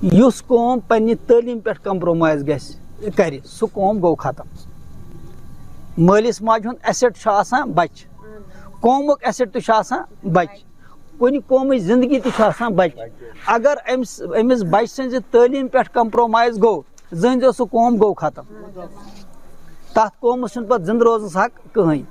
یُس قوم پننہِ تعلیٖم پٮ۪ٹھ کمپرومائز گژھِ کرِ سُہ قوم گوٚو ختم. مٲلِس ماجہِ ہُنٛد ایسٹ چھُ آسان بچہِ, قومُک ایسٹ تہِ چھُ آسان بچہِ, کُنہِ قومٕچ زندگی تہِ چھُ آسان بچہِ. اگر أمِس بچہِ سٕنٛزِ تعلیٖم پٮ۪ٹھ کمپرومائز گوٚو زٲنۍزیو سُہ قوم گوٚو ختم. تتھ قومس چھُنہٕ پتہٕ زنٛدٕ روزنس حق کٕہٕنۍ.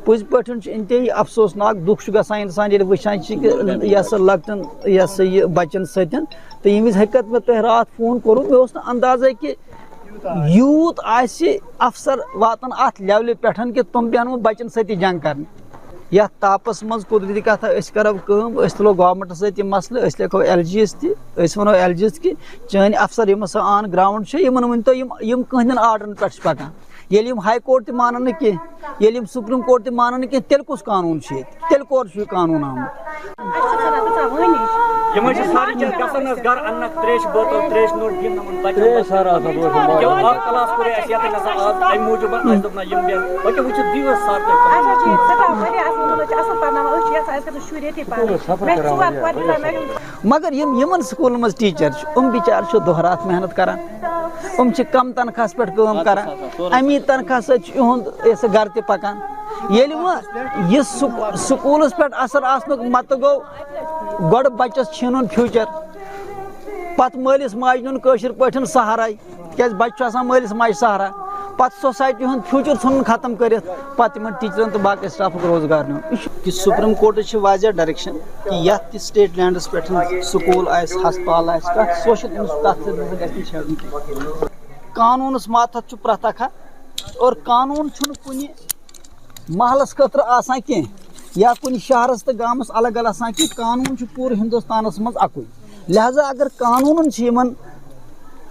پٔزۍ پٲٹھۍ چھُ انتہٲیی افسوسناک دُکھ چھُ گژھان انسان ییٚلہِ وٕچھان چھِ کہِ یہِ ہسا لۄکٹٮ۪ن یہِ ہسا یہِ بچن سۭتۍ. تہٕ ییٚمہِ وِزِ حقیقت مےٚ تۄہہِ راتھ فون کوٚروٕ مےٚ اوس نہٕ اندازے کہِ یوٗت آسہِ افسر واتان اتھ لیولہِ پٮ۪ٹھ کہِ تِم بیٚہن وۄنۍ بچن سۭتی جنگ کرنہِ. یتھ تاپس منٛز قدرتی کتھا أسۍ کرو کٲم, أسۍ تُلو گورمنٹس سۭتۍ یہِ مسلہٕ, أسۍ لیکھو ایل جی یس تہِ, أسۍ ونو ایل جی یس کہِ چٲنۍ افسر یِم ہسا آن گراوُنڈ چھِ یِمن ؤنۍتو یِم کٕہٕنٛدٮ۪ن آرڈرن پٮ۪ٹھ چھِ پکان. ییٚلہِ یِم ہاے کورٹ تہِ مانن نہٕ کینٛہہ, ییٚلہِ یِم سپریم کورٹ تہِ مانن نہٕ کینٛہہ, تیٚلہِ کُس قانوٗن چھُ ییٚتہِ, تیٚلہِ کور چھُ یہِ قانوٗن آمُت. مگر یِمن سکوٗلن منٛز ٹیٖچر چھِ یِم بِچار چھِ دۄہ راتھ محنت کران, یِم چھِ کم تنخواہس پٮ۪ٹھ کٲم کران, امی تنخواہ سۭتۍ چھُ یِہُنٛد گرٕ تہِ پکان. ییٚلہِ وۄنۍ یہِ سکوٗلس پٮ۪ٹھ اثر آسنُک متہٕ گوٚو گۄڈٕ بچس چھیٖنُن فیوٗچر, پتہٕ مٲلِس ماجہِ نیُن کٲشِر پٲٹھۍ سہارے, کیازِ بچہِ چھُ آسان مٲلِس ماجہِ سہارا, پتہٕ سوسایٹی ہُنٛد فیوٗچر ژھُنُن ختم کٔرِتھ, پتہٕ یِمن ٹیٖچرن تہٕ باقٕے سٹافُک روزگار نیُن. یہِ چھُ کہِ سپریم کورٹٕچ چھِ واضح ڈایریکشن کہِ یتھ تہِ سٹیٹ لینڈس پٮ۪ٹھ سکوٗل آسہِ, ہسپتال آسہِ, کانٛہہ سوشل تتھ سۭتۍ گژھِ نہٕ چھیڑُن کینٛہہ. قانوٗنس ماتحت چھُ پرٛٮ۪تھ اکھ اور قانوٗن چھُنہٕ کُنہِ محلس خٲطرٕ آسان کینٛہہ یا کُنہِ شہرس تہٕ گامس الگ الگ آسان کینٛہہ, قانوٗن چھُ پوٗرٕ ہندوستانس منٛز اکُے. لہذا اگر قانوٗنن چھِ یِمن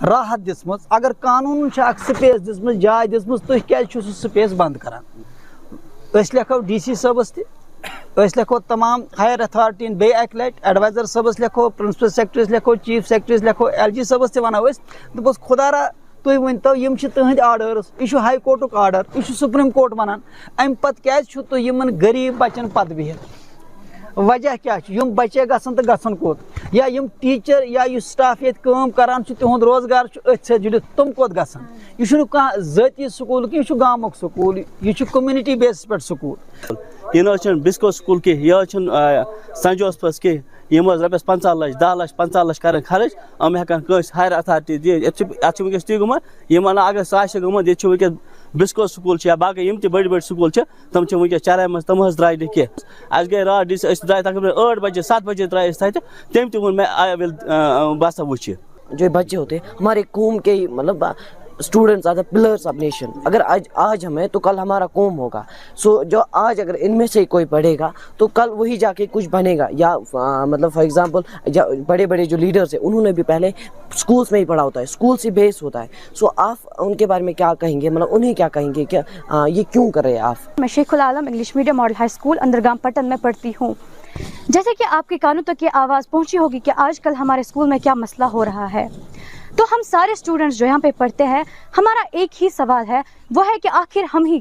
راحت دِژمٕژ, اگر قانوٗنن چھِ اکھ سپیس دِژمٕژ, جاے دِژمٕژ, تُہۍ کیازِ چھِو سُہ سپیس بنٛد کران؟ أسۍ لیکھو ڈی سی صٲبس تہِ, أسۍ لیکھو تمام ہایر ایتھارٹی بیٚیہِ اکہِ لٹہِ, ایڈوایزر صٲبس لیکھو, پرنسپل سیکرٹریس لیکھو, چیف سیکرٹریس لیکھو, ایل جی صٲبس تہِ ونو أسۍ, دوٚپُس خۄدا را تُہۍ ؤنۍتو یِم چھِ تُہنٛدۍ آرڈٲرٕس, یہِ چھُ ہاے کورٹُک آرڈر, یہِ چھُ سپریم کورٹ ونان, امہِ پتہٕ کیازِ چھِو تُہۍ یِمن غریٖب بچن پتہٕ بِہِتھ؟ وجہ کیاہ چھُ؟ یِم بچے گژھن تہٕ گژھن کوٚت, یا یِم ٹیٖچر یا یُس سٹاف ییٚتہِ کٲم کران چھُ تِہُنٛد روزگار چھُ أتھۍ سۭتۍ جُڑِتھ, تِم کوٚت گژھن؟ یہِ چھُنہٕ کانٛہہ ذٲتی سکوٗل کینٛہہ, یہِ چھُ گامُک سکوٗل, یہِ چھُ کوٚمنٹی بیسس پٮ۪ٹھ سکوٗل. یہ نہ چھُنہٕ بِسکو سکوٗل کینٛہہ, یہِ حظ چھُنہٕ سنجوسپس کینٛہہ, یِم حظ رۄپیس 50 لچھ 10 لچھ 50 لچھ کران خرٕچ, یِم ہٮ۪کان کٲنٛسہِ ہایر ایتھارٹی دِتھ. یتھ چھُ وٕنکیٚس تی گوٚمُت, یِم ونان اگر سُہ آسہِ گوٚمُت, ییٚتہِ چھُ وٕنکیٚس بِسکو سکوٗل چھِ یا باقٕے یِم تہِ بٔڑۍ بٔڑۍ سکوٗل چھِ, تِم چھِ وٕنکیٚس چراے منٛز, تِم حظ درٛاے نہٕ کینٛہہ. اَسہِ گٔے راتھ أسۍ درٛاے تقریٖبن 8 بجے 7 بجے درٛاے أسۍ تتہِ, تٔمۍ تہِ ووٚن مےٚ بہٕ ہسا وٕچھِ. جو بچے ہوتے ہیں ہمارے قوم کے مطلب students are the pillars of nation. اگر آج ہم ہیں تو کل ہمارا قوم ہوگا. سو جو آج اگر ان میں سے کوئی پڑھے گا تو کل وہی جا کے کچھ بنے گا. یا مطلب فار ایگزامپل بڑے بڑے جو لیڈرس ہیں انہوں نے بھی پہلے اسکولس میں ہی پڑھا ہوتا ہے, اسکول سے بیس ہوتا ہے. سو آپ ان کے بارے میں کیا کہیں گے, مطلب انہیں کیا کہیں گے کہ یہ کیوں کر رہے ہیں آپ؟ میں Sheikh ul Alam English medium model high school Andergam Pattan میں پڑھتی ہوں. جیسے کہ آپ کے کانوں تک یہ آواز پہنچی ہوگی کہ آج کل ہمارے اسکول میں کیا مسئلہ ہو رہا ہے, تو ہم سارے اسٹوڈنٹس جو یہاں پہ پڑھتے ہیں, ہمارا ایک ہی سوال ہے, وہ ہے کہ آخر ہم ہی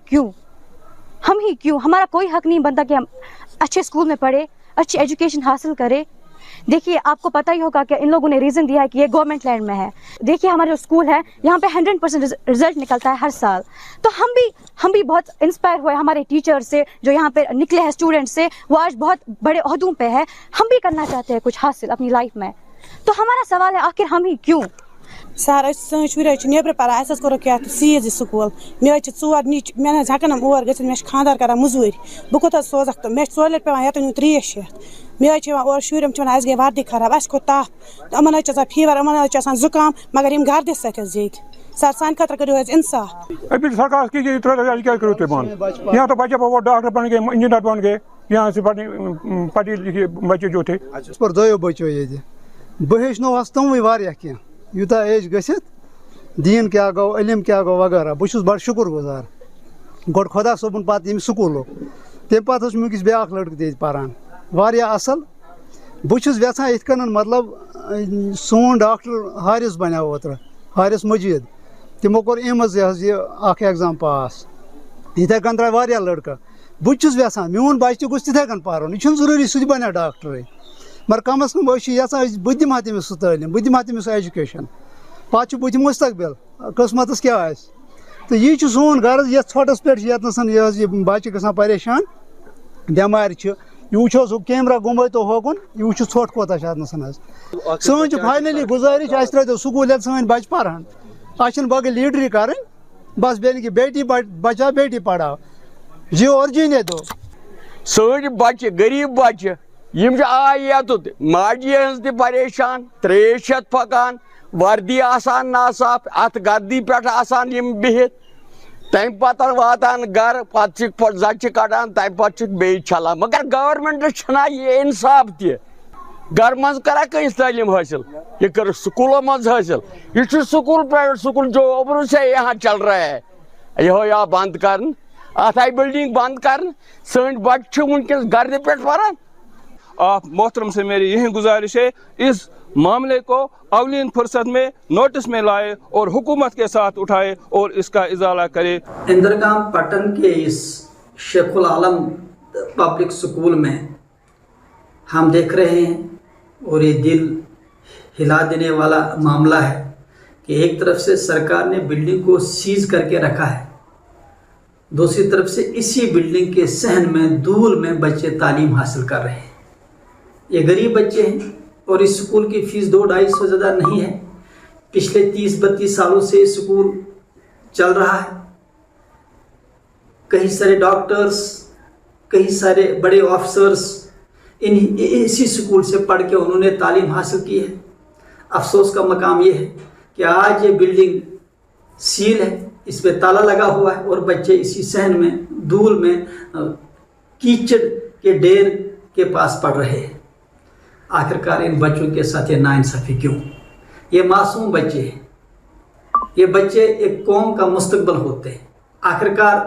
کیوں, ہمارا کوئی حق نہیں بنتا کہ ہم اچھے اسکول میں پڑھے, اچھی ایجوکیشن حاصل کرے. دیکھیے آپ کو پتہ ہی ہوگا کہ ان لوگوں نے ریزن دیا ہے کہ یہ گورنمنٹ لینڈ میں ہے. دیکھیے ہمارا جو اسکول ہے یہاں پہ 100% رزلٹ نکلتا ہے ہر سال. تو ہم بھی بہت انسپائر ہوئے ہمارے ٹیچر سے جو یہاں پہ نکلے ہیں اسٹوڈنٹ سے, وہ آج بہت بڑے عہدوں پہ ہے. ہم بھی کرنا چاہتے ہیں کچھ حاصل اپنی لائف میں. تو ہمارا سوال ہے آخر ہم ہی کیوں؟ سر سن شُرۍ حظ چھِ نیٚبرٕ پران, اَسہِ حظ کوٚرُکھ یَتھ سیٖز یہِ سکوٗل. مےٚ حظ چھِ 4 نِچ, مےٚ نہ حظ ہٮ۪کان یِم اور گٔژھِتھ, مےٚ چھِ خانٛدار کران موٚزوٗرۍ, بہٕ کوٚت حظ سوزکھ تِم؟ مےٚ چھِ 4 لَٹہِ پیٚوان ییٚتٮ۪ن یُن 300 مےٚ حظ چھِ یِوان اورٕ شُرۍ, یِم چھِ وَنان اَسہِ گٔے وردی خراب, اَسہِ کھوٚت تپھ, یِمن حظ چھِ آسان فیٖور, یِمن حظ چھِ آسان زُکام, مگر یِم گردِ سۭتۍ حظ ییٚتہِ. سر سانہِ خٲطرٕ کٔرِو حظ اِنصاف. ابھی سرکار کی کیا کرو تھے بند, یہاں تو بچے وہ ڈاکٹر بن گئے, انجینئر بن گئے, یہاں سے پڑھے لکھے بچے جو تھے. پر دۄیو بچو ییٚتہِ بہٕ ہیٚچھنووس تِموٕے واریاہ کینٛہہ, یوٗتاہ ایج گٔژھِتھ دیٖن کیٛاہ گوٚو, علم کیٛاہ گوٚو وغیرہ. بہٕ چھُس بڑٕ شُکُر گُزار گۄڈٕ خۄدا صٲبُن, پتہٕ ییٚمہِ سکوٗلُک, تمہِ پتہٕ حظ چھُ وٕنکیٚس بیٛاکھ لٔڑکہٕ تہِ ییٚتہِ پران واریاہ اصل. بہٕ چھُس یژھان یِتھ کٔنۍ مطلب سون ڈاکٹر حارث بنیو اوترٕ, حارث مجیٖد, تِمو کوٚر ایمٕز حظ یہِ اکھ ایٚگزام پاس. یِتھَے کٔنۍ درٛاے واریاہ لٔڑکہٕ. بہٕ تہِ چھُس یژھان میون بچہِ تہِ گوٚژھ تِتھَے کٔنۍ پرُن, یہِ چھُنہٕ ضروٗری سُہ تہِ بنہِ ڈاکٹرٕے, مگر کم از کم یژھان بہٕ دِمہٕ ہا تٔمِس سُہ تعلیٖم بہٕ دِمہٕ ہا تٔمِس سُہ ایجوکیشن پتہٕ چھُ بٕتھِ مستقبل قٕسمتس کیٛاہ آسہِ تہٕ یی چھُ سون غرض یتھ ژھۄٹس پٮ۪ٹھ چھِ ییٚتنس یہِ بچہِ گژھان پریشان بٮ۪مارِ چھِ یہِ وٕچھو سُہ کیمرا گُمٲیتو ہوکُن یہِ وٕچھو ژھۄٹھ کوتاہ چھُ اتنس حظ سٲنۍ چھِ فاینلی گُزٲرِش اَسہِ ترٲیتو سکوٗل ییٚتہِ سٲنۍ بچہِ پرہن اَسہِ چھِنہٕ باقٕے لیٖڈری کرٕنۍ بس بیٚیہِ نہٕ کہِ بیٹی بچاو بیٹی پڑھاو جیو اور جینے دو سٲنۍ بچہِ غریٖب بچہِ یِم چھِ آے یوٚتُت ماجہِ ہٕنٛز تہِ پریشان ترٛیش چھَتھ پھۄکان وردی آسان ناصاف اتھ گردی پٮ۪ٹھ آسان یِم بِہِتھ تمہِ پتہٕ واتان گرٕ پتہٕ چھِکھ زچہِ کڑان تمہِ پتہٕ چھِکھ بیٚیہِ چھلان مگر گورمنٹس چھُنہ یہِ انصاف تہِ گرٕ منٛز کرا کٲنٛسہِ تعلیٖم حٲصِل یہِ کٔر سکوٗلو منٛز حٲصِل یہِ چھُ سکوٗل پرایویٹ سکوٗل جو ابرو سے یہاں چل رہا ہے یِہوے آو بنٛد کرنہٕ اتھ آیہِ بلڈنگ بنٛد کرنہٕ سٲنۍ بچہِ چھِ وٕنکیٚس گردِ پٮ۪ٹھ پران آپ محترم سے میری یہی گزارش ہے اس معاملے کو اولین فرصت میں نوٹس میں لائے اور حکومت کے ساتھ اٹھائے اور اس کا ازالہ کرے. اندرگام پٹن کے اس شیخ العالم پبلک سکول میں ہم دیکھ رہے ہیں اور یہ دل ہلا دینے والا معاملہ ہے کہ ایک طرف سے سرکار نے بلڈنگ کو سیز کر کے رکھا ہے دوسری طرف سے اسی بلڈنگ کے صحن میں دور میں بچے تعلیم حاصل کر رہے ہیں. یہ غریب بچے ہیں اور اس سکول کی فیس 200-250 زیادہ نہیں ہے. پچھلے 30-32 سالوں سے یہ سکول چل رہا ہے. کئی سارے ڈاکٹرز کئی سارے بڑے آفیسرز اسی سکول سے پڑھ کے انہوں نے تعلیم حاصل کی ہے. افسوس کا مقام یہ ہے کہ آج یہ بلڈنگ سیل ہے اس پہ تالا لگا ہوا ہے اور بچے اسی صحن میں دھول میں کیچڑ کے ڈھیر کے پاس پڑھ رہے ہیں. آخرکار ان بچوں کے ساتھ یہ ناانصافی کیوں؟ یہ معصوم بچے ہیں یہ بچے ایک قوم کا مستقبل ہوتے ہیں. آخرکار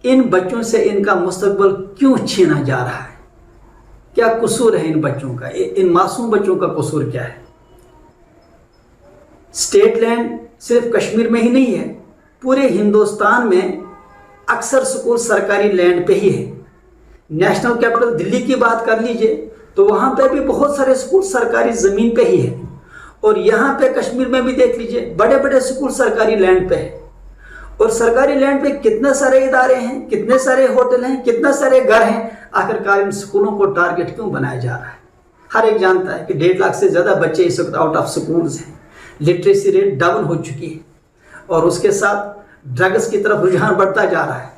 ان بچوں سے ان کا مستقبل کیوں چھینا جا رہا ہے؟ کیا قصور ہے ان بچوں کا؟ ان معصوم بچوں کا قصور کیا ہے؟ اسٹیٹ لینڈ صرف کشمیر میں ہی نہیں ہے پورے ہندوستان میں اکثر سکول سرکاری لینڈ پہ ہی ہے. نیشنل کیپٹل دلی کی بات کر لیجئے تو وہاں پہ بھی بہت سارے سکول سرکاری زمین پہ ہی ہے اور یہاں پہ کشمیر میں بھی دیکھ لیجئے بڑے بڑے سکول سرکاری لینڈ پہ ہے. اور سرکاری لینڈ پہ کتنے سارے ادارے ہیں کتنے سارے ہوٹل ہیں کتنے سارے گھر ہیں. آخرکار ان سکولوں کو ٹارگٹ کیوں بنایا جا رہا ہے؟ ہر ایک جانتا ہے کہ 1.5 لاکھ سے زیادہ بچے اس وقت آؤٹ آف سکولز ہیں. لٹریسی ریٹ ڈاؤن ہو چکی ہے اور اس کے ساتھ ڈرگس کی طرف رجحان بڑھتا جا رہا ہے.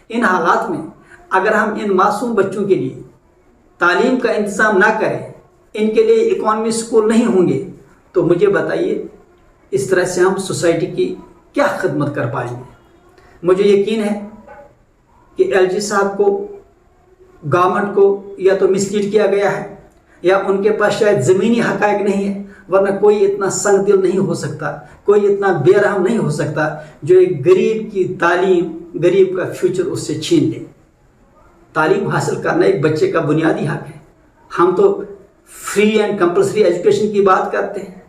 ان حالات میں اگر ہم ان معصوم بچوں کے لیے تعلیم کا انتظام نہ کریں ان کے لیے اکانومی سکول نہیں ہوں گے تو مجھے بتائیے اس طرح سے ہم سوسائٹی کی کیا خدمت کر پائیں گے؟ مجھے یقین ہے کہ ایل جی صاحب کو گورنمنٹ کو یا تو مسلیڈ کیا گیا ہے یا ان کے پاس شاید زمینی حقائق نہیں ہے ورنہ کوئی اتنا سنگ دل نہیں ہو سکتا کوئی اتنا بے رحم نہیں ہو سکتا جو ایک غریب کی تعلیم غریب کا فیوچر اس سے چھین لے. تعلیم حاصل کرنا ایک بچے کا بنیادی حق ہے. ہم تو فری اینڈ کمپلسری ایجوکیشن کی بات کرتے ہیں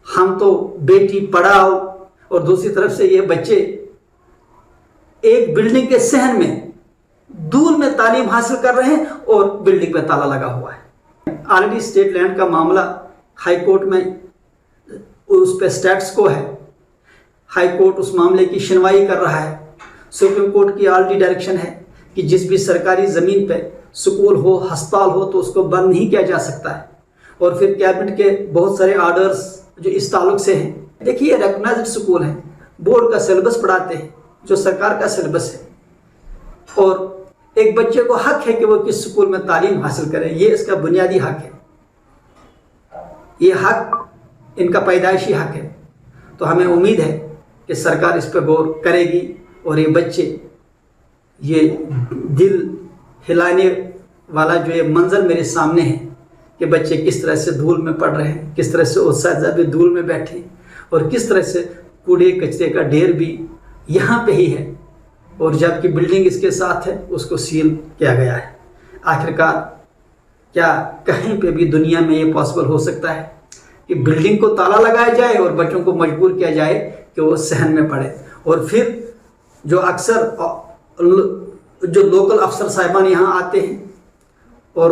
ہم تو بیٹی پڑھاؤ اور دوسری طرف سے یہ بچے ایک بلڈنگ کے صحن میں دور میں تعلیم حاصل کر رہے ہیں اور بلڈنگ پہ تالا لگا ہوا ہے. آلریڈی اسٹیٹ لینڈ کا معاملہ ہائی کورٹ میں اس پہ اسٹیٹس کو ہے. ہائی کورٹ اس معاملے کی سنوائی کر رہا ہے. سپریم کورٹ کی آلریڈی ڈائریکشن ہے کہ جس بھی سرکاری زمین پہ سکول ہو ہسپتال ہو تو اس کو بند نہیں کیا جا سکتا ہے. اور پھر کیبنٹ کے بہت سارے آرڈرز جو اس تعلق سے ہیں. دیکھیے ریکگنائزڈ سکول ہیں بورڈ کا سلیبس پڑھاتے ہیں جو سرکار کا سلیبس ہے اور ایک بچے کو حق ہے کہ وہ کس سکول میں تعلیم حاصل کرے. یہ اس کا بنیادی حق ہے. یہ حق ان کا پیدائشی حق ہے. تو ہمیں امید ہے کہ سرکار اس پہ غور کرے گی اور یہ بچے یہ دل ہلانے والا جو یہ منظر میرے سامنے ہے کہ بچے کس طرح سے دھول میں پڑ رہے ہیں کس طرح سے اساتذہ بھی دھول میں بیٹھے ہیں اور کس طرح سے کوڑے کچرے کا ڈھیر بھی یہاں پہ ہی ہے اور جبکہ بلڈنگ اس کے ساتھ ہے اس کو سیل کیا گیا ہے. آخرکار کیا کہیں پہ بھی دنیا میں یہ پاسبل ہو سکتا ہے کہ بلڈنگ کو تالا لگایا جائے اور بچوں کو مجبور کیا جائے کہ وہ صحن میں پڑھے؟ اور پھر جو اکثر جو لوکل افسر صاحبان یہاں آتے ہیں اور